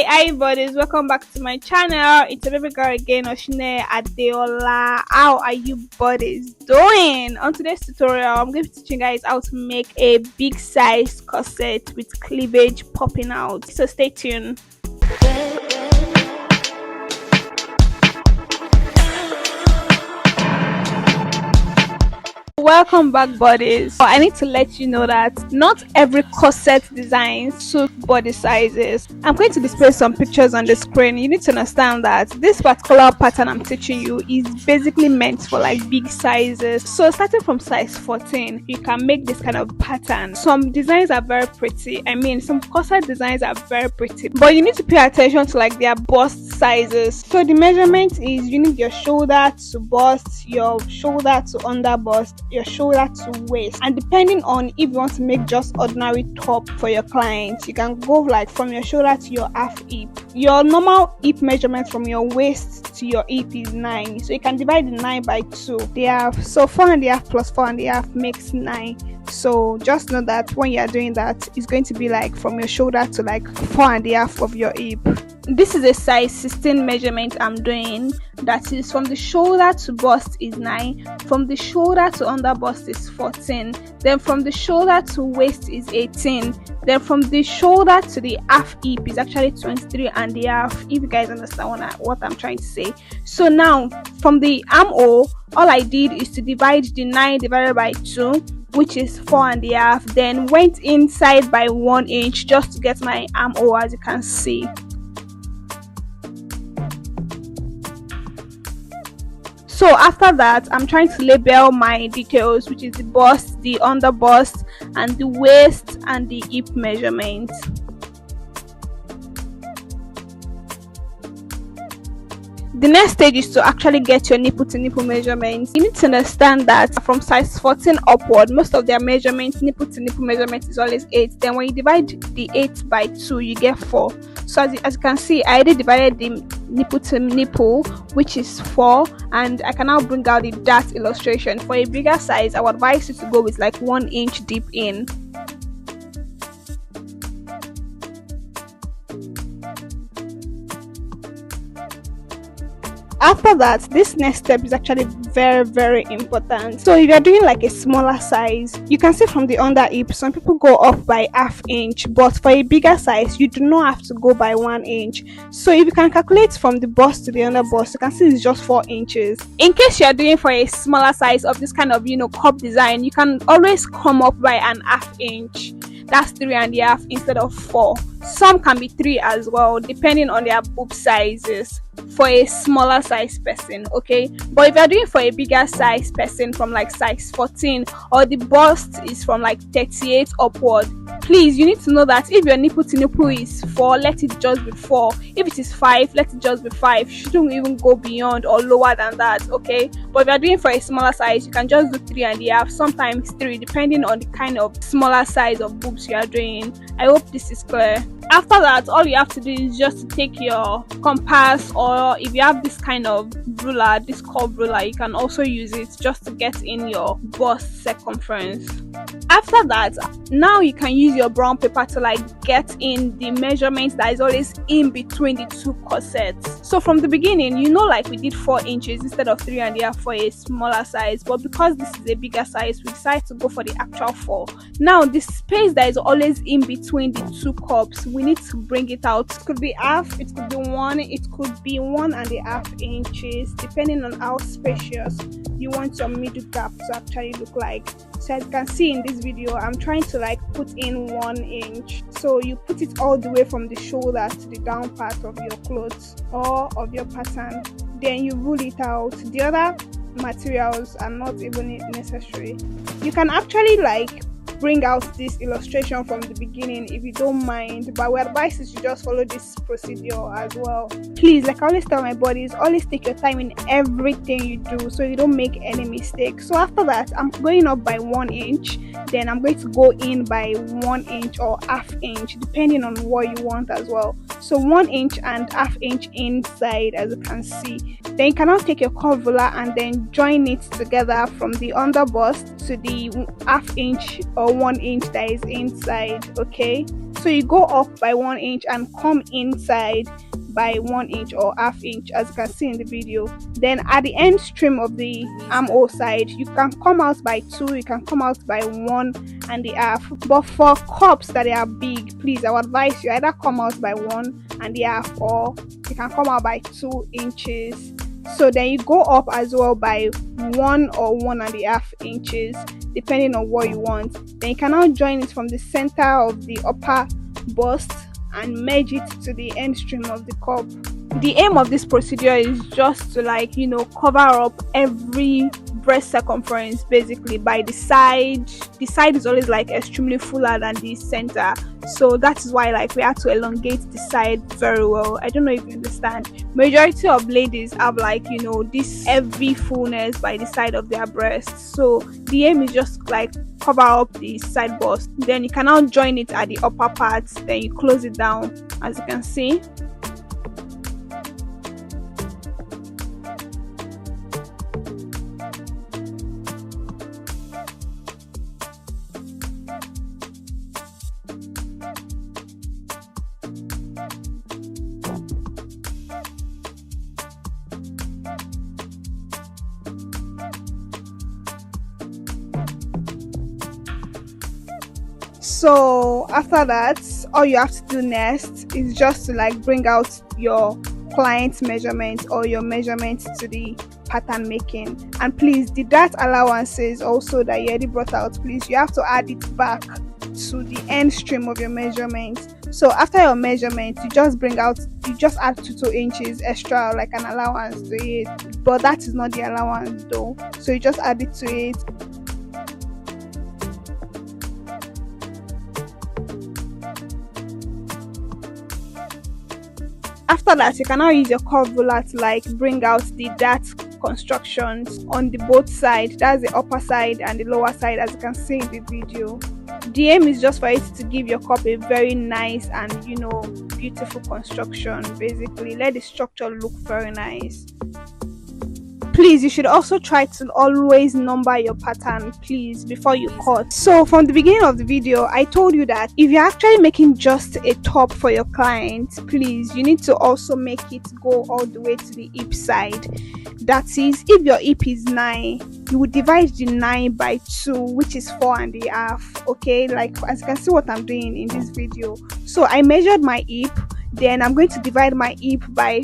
Hi buddies, welcome back to my channel. It's a baby girl again, Oshine Adeola. How are you buddies doing? On today's tutorial, I'm going to be teaching you guys how to make a big size corset with cleavage popping out. So stay tuned. Welcome back buddies. I need to let you know that not every corset design suits body sizes. I'm going to display some pictures on the screen. You need to understand that this particular pattern I'm teaching you is basically meant for like big sizes. So starting from size 14, you can make this kind of pattern. Some designs are very pretty. Some corset designs are very pretty, but you need to pay attention to like their bust sizes. So the measurement is you need your shoulder to bust, your shoulder to under bust, your shoulder to waist, and depending on if you want to make just ordinary top for your client, you can go like from your shoulder to your half hip. Your normal hip measurement from your waist to your hip is 9, so you can divide the 9 by 2. So 4.5 plus 4.5 makes 9. So just know that when you are doing that, it's going to be like from your shoulder to like 4.5 of your hip. This is a size 16 measurement I'm doing. That is from the shoulder to bust is 9, from the shoulder to under bust is 14, then from the shoulder to waist is 18, then from the shoulder to the half hip is actually 23.5, if you guys understand what I'm trying to say. So now from the armhole, all I did is to divide the 9 divided by 2, which is 4.5, then went inside by 1 inch just to get my armhole, as you can see. So after that, I'm trying to label my details, which is the bust, the under bust, and the waist and the hip measurement. The next stage is to actually get your nipple to nipple measurements. You need to understand that from size 14 upward, most of their measurements, nipple to nipple measurement is always 8. Then when you divide the 8 by 2, you get 4. So as you can see, I already divided the nipple to nipple, which is 4, and I can now bring out the dart illustration. For a bigger size, I would advise you to go with like 1 inch deep in. After that, this next step is actually very important. So if you're doing like a smaller size, you can see from the under hip, some people go up by ½ inch, but for a bigger size, you do not have to go by 1 inch. So if you can calculate from the bust to the under bust, you can see it's just 4 inches. In case you're doing for a smaller size of this kind of cup design, you can always come up by an ½ inch. That's 3.5 instead of 4. Some can be 3 as well, depending on their boob sizes for a smaller size person, okay? But if you're doing for a bigger size person from like size 14, or the bust is from like 38 upward, please, you need to know that if your nipple to nipple is 4, let it just be 4. If it is 5, let it just be 5. Shouldn't even go beyond or lower than that, okay? But if you're doing for a smaller size, you can just do 3.5, sometimes 3, depending on the kind of smaller size of boobs you are doing. I hope this is clear. After that, all you have to do is just to take your compass, or if you have this kind of ruler, this curved ruler, you can also use it just to get in your bust circumference. After that, now you can use your brown paper to like get in the measurements that is always in between the two corsets. So from the beginning, like we did 4 inches instead of 3.5 for a smaller size, but because this is a bigger size, we decided to go for the actual 4. Now the space that is always in between the two cups, we need to bring it out. It could be half, it could be 1, it could be 1.5 inches, depending on how spacious you want your middle gap to actually look like. So as you can see in this video, I'm trying to like put in 1 inch. So you put it all the way from the shoulder to the down part of your clothes or of your pattern. Then you rule it out. The other materials are not even necessary. You can actually like bring out this illustration from the beginning if you don't mind, but we advise you to just follow this procedure as well. Please, like I always tell my buddies, always take your time in everything you do so you don't make any mistakes. So after that, I'm going up by 1 inch, then I'm going to go in by 1 inch or ½ inch, depending on what you want as well. So 1 inch and ½ inch inside, as you can see. Then you can now take your curve ruler and then join it together from the under bust to the ½ inch or 1 inch that is inside, okay? So So you go up by 1 inch and come inside by 1 inch or ½ inch, as you can see in the video. Then at the end trim of the armhole side, you can come out by 2, you can come out by 1½ but for cups that are big, please, I would advise you either come out by 1½ or you can come out by 2 inches. So then you go up as well by 1 or 1½ inches depending on what you want. Then you can now join it from the center of the upper bust and merge it to the end stream of the cup. The aim of this procedure is just to cover up every breast circumference basically by the side. The side is always extremely fuller than the center, so that is why we have to elongate the side very well. I don't know if you understand. Majority of ladies have this heavy fullness by the side of their breasts, so the aim is just cover up the side bust. Then you can now join it at the upper part, then you close it down, as you can see. So after that, all you have to do next is just to bring out your client's measurement or your measurement to the pattern making. And please, the dart allowances also that you already brought out, please, you have to add it back to the end stream of your measurement. So after your measurement, you just add 2 inches extra an allowance to it, but that is not the allowance though, so you just add it to it. After that, you can now use your curve ruler to bring out the dart constructions on the both sides. That's the upper side and the lower side, as you can see in the video. The aim is just for it to give your cup a very nice and beautiful construction. Basically, let the structure look very nice. Please, you should also try to always number your pattern, please, before you cut. So from the beginning of the video, I told you that if you're actually making just a top for your client, please, you need to also make it go all the way to the hip side. That is, if your hip is 9, you would divide the 9 by 2, which is 4½. Okay, as you can see what I'm doing in this video. So I measured my hip, then I'm going to divide my hip by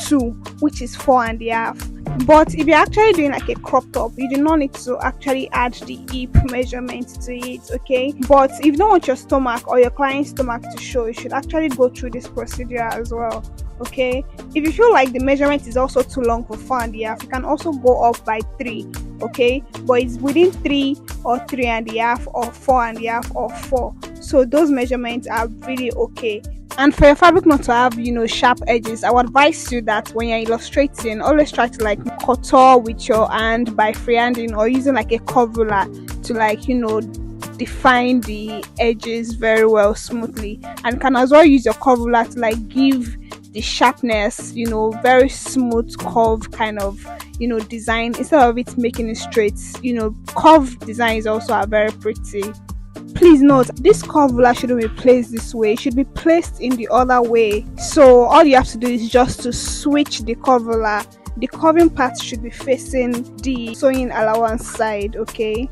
2, which is 4½. But if you're actually doing a crop top, you do not need to actually add the hip measurement to it, okay? But if you don't want your stomach or your client's stomach to show, you should actually go through this procedure as well, okay? If you feel like the measurement is also too long for 4½, you can also go up by 3, okay? But it's within 3 or 3½ or 4½ or 4, so those measurements are really okay. And for your fabric not to have sharp edges, I would advise you that when you're illustrating, always try to contour with your hand by freehanding or using a curve ruler to define the edges very well smoothly. And can as well use your curve ruler to give the sharpness, very smooth curve kind of design, instead of it making it straight. Curve designs also are very pretty. Please note, this curve ruler shouldn't be placed this way, it should be placed in the other way. So all you have to do is just to switch the curve ruler. The curving part should be facing the sewing allowance side, okay?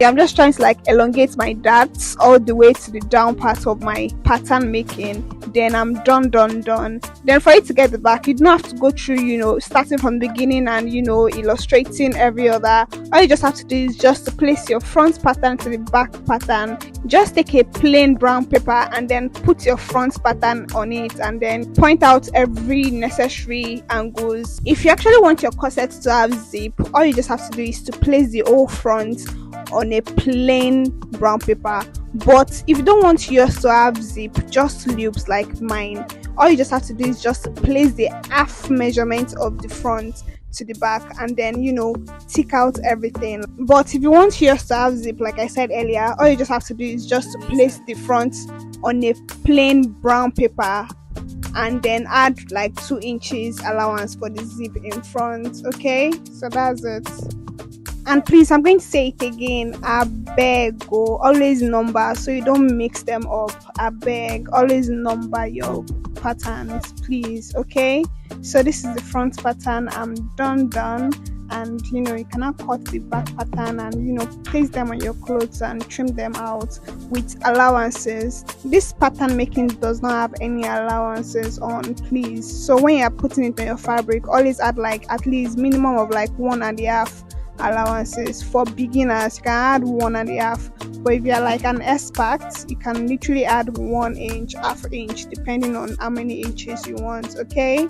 I'm just trying to elongate my darts all the way to the down part of my pattern making. Then I'm done. Then for you to get the back, you don't have to go through starting from the beginning and illustrating every other. All you just have to do is just to place your front pattern to the back pattern. Just take a plain brown paper and then put your front pattern on it, and then point out every necessary angles. If you actually want your corset to have zip, all you just have to do is to place the whole front on a plain brown paper. But if you don't want yours to have zip, just loops like mine, all you just have to do is just place the half measurement of the front to the back and then tick out everything. But if you want yours to have zip, like I said earlier, all you just have to do is just to place the front on a plain brown paper and then add 2 inches allowance for the zip in front. Okay, so that's it. And please, I'm going to say it again. I beg, go always number so you don't mix them up. I beg, always number your patterns, please. Okay. So this is the front pattern. I'm done. And you cannot cut the back pattern and place them on your clothes and trim them out with allowances. This pattern making does not have any allowances on, please. So when you're putting it on your fabric, always add like at least minimum of like 1.5 allowances. For beginners, you can add 1.5, but if you're like an expert, you can literally add 1 inch, half inch, depending on how many inches you want. Okay.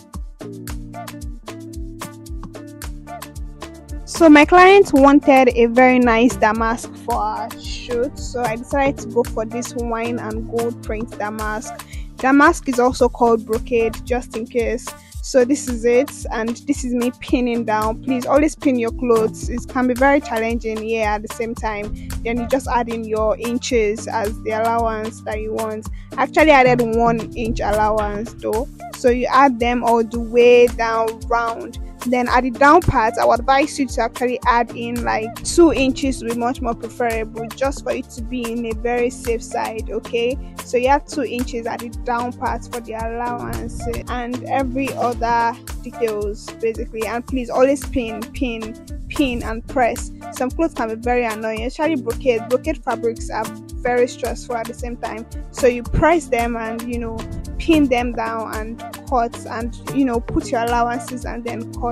So my client wanted a very nice damask for our shoot, so I decided to go for this wine and gold print damask. Damask is also called brocade, just in case. So this is it, and this is me pinning down. Please always pin your clothes. It can be very challenging here at the same time. Then you just add in your inches as the allowance that you want. I actually added 1 inch allowance though, so you add them all the way down round. Then at the down part, I would advise you to actually add in like 2 inches to be much more preferable, just for it to be in a very safe side. Okay, so you have 2 inches at the down part for the allowance and every other details basically. And please always pin and press. Some clothes can be very annoying, especially brocade fabrics are very stressful at the same time. So you press them and pin them down and cut, and put your allowances and then cut.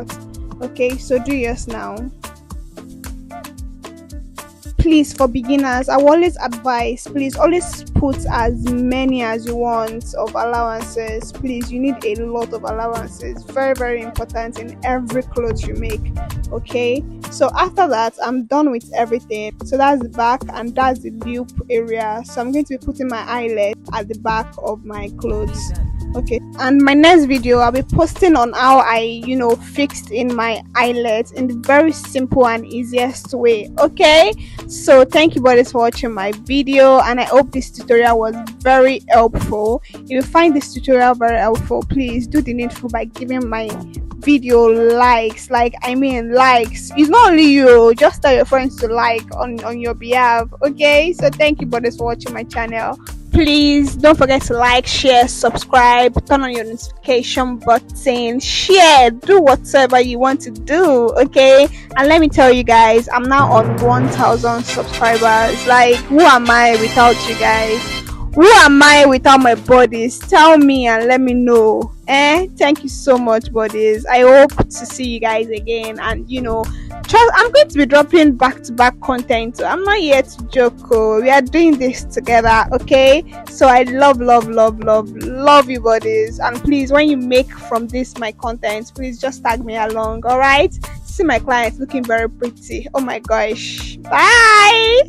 Okay, so do yours now. Please, for beginners, I will always advise, please always put as many as you want of allowances. Please, you need a lot of allowances. Very, very important in every clothes you make. Okay, so after that, I'm done with everything. So that's the back and that's the loop area. So I'm going to be putting my eyelet at the back of my clothes. Okay, and my next video I'll be posting on how I fixed in my eyelet in the very simple and easiest way. Okay, so thank you buddies for watching my video, and I hope this tutorial was very helpful. If you find this tutorial very helpful, please do the needful by giving my video likes. Likes. It's not only you, just tell your friends to like on your behalf. Okay, so thank you buddies for watching my channel. Please don't forget to like, share, subscribe, turn on your notification button, share, do whatever you want to do. Okay, and let me tell you guys, I'm now on 1,000 subscribers. Like, who am I without you guys? Who am I without my buddies? Tell me and let me know. Thank you so much buddies. I hope to see you guys again, and I'm going to be dropping back-to-back content. I'm not here to joke. We are doing this together. Okay, so I love you buddies, and please, when you make from this my content, please just tag me along. All right, see my clients looking very pretty. Oh my gosh, bye.